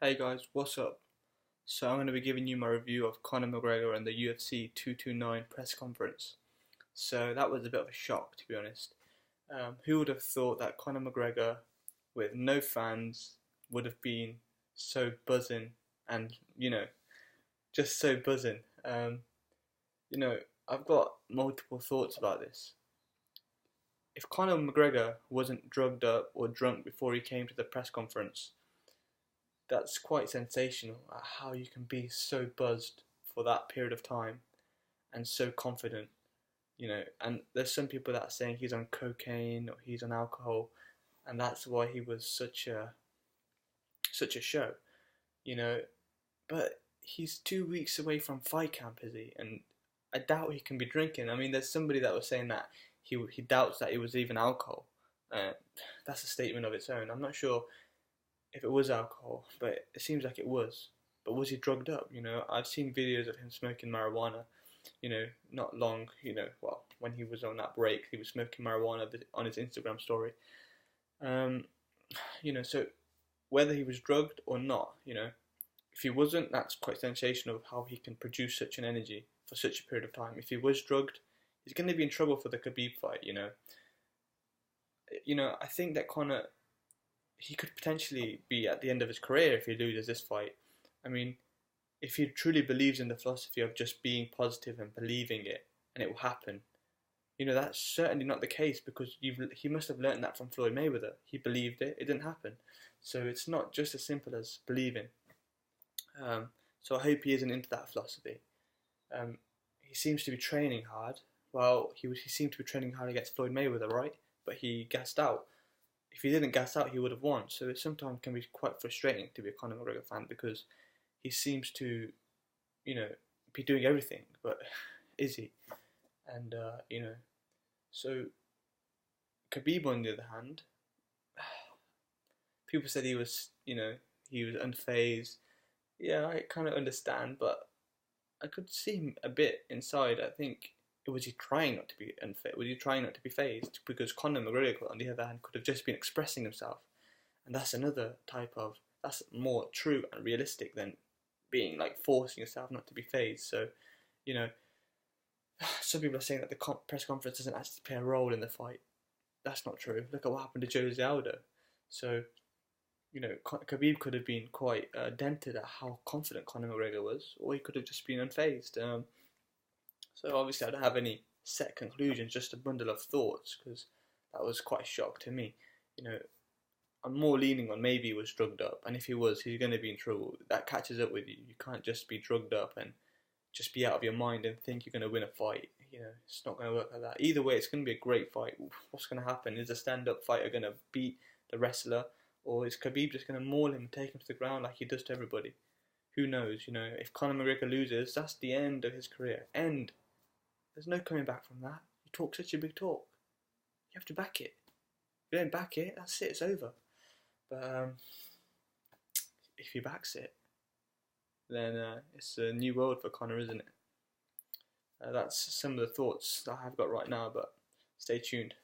Hey guys, what's up? So I'm going to be giving you my review of Conor McGregor and the UFC 229 press conference. So that was a bit of a shock, to be honest. Who would have thought that Conor McGregor, with no fans, would have been so buzzing and, just so buzzing. You know, I've got multiple thoughts about this. If Conor McGregor wasn't drugged up or drunk before he came to the press conference, that's quite sensational at how you can be so buzzed for that period of time and so confident, and there's some people that are saying he's on cocaine or he's on alcohol, and that's why he was such a show, you know but he's 2 weeks away from fight camp, is he? And I doubt he can be drinking. I mean, there's somebody that was saying that he doubts that it was even alcohol. That's a statement of its own. I'm not sure if it was alcohol, but it seems like it was. But was he drugged up? I've seen videos of him smoking marijuana. Not long. Well, when he was on that break, he was smoking marijuana on his Instagram story. So whether he was drugged or not, if he wasn't, that's quite sensational of how he can produce such an energy for such a period of time. If he was drugged, he's going to be in trouble for the Khabib fight. I think that Conor, he could potentially be at the end of his career if he loses this fight. I mean, if he truly believes in the philosophy of just being positive and believing it, and it will happen, that's certainly not the case, because he must have learned that from Floyd Mayweather. He believed it, it didn't happen. So it's not just as simple as believing. So I hope he isn't into that philosophy. He seems to be training hard. Well, he seemed to be training hard against Floyd Mayweather, right? But he gassed out. If he didn't gas out, he would have won. So it sometimes can be quite frustrating to be a Conor McGregor fan, because he seems to, be doing everything, but is he? And so Khabib, on the other hand, people said he was, he was unfazed. Yeah, I kind of understand, but I could see him a bit inside. I think, was he trying not to be unfit? Was he trying not to be phased? Because Conor McGregor, on the other hand, could have just been expressing himself, and that's another type of, that's more true and realistic than being like forcing yourself not to be phased. So, some people are saying that the press conference doesn't actually play a role in the fight. That's not true. Look at what happened to Jose Aldo. So, Khabib could have been quite dented at how confident Conor McGregor was, or he could have just been unfazed. So obviously I don't have any set conclusions, just a bundle of thoughts, because that was quite a shock to me. I'm more leaning on maybe he was drugged up, and if he was, he's going to be in trouble. That catches up with you. You can't just be drugged up and just be out of your mind and think you're going to win a fight. It's not going to work like that. Either way, it's going to be a great fight. What's going to happen? Is the stand-up fighter going to beat the wrestler, or is Khabib just going to maul him and take him to the ground like he does to everybody? Who knows? If Conor McGregor loses, that's the end of his career. End. There's no coming back from that. You talk such a big talk. You have to back it. If you don't back it, that's it, it's over. But if he backs it, then it's a new world for Conor, isn't it? That's some of the thoughts that I've got right now, but stay tuned.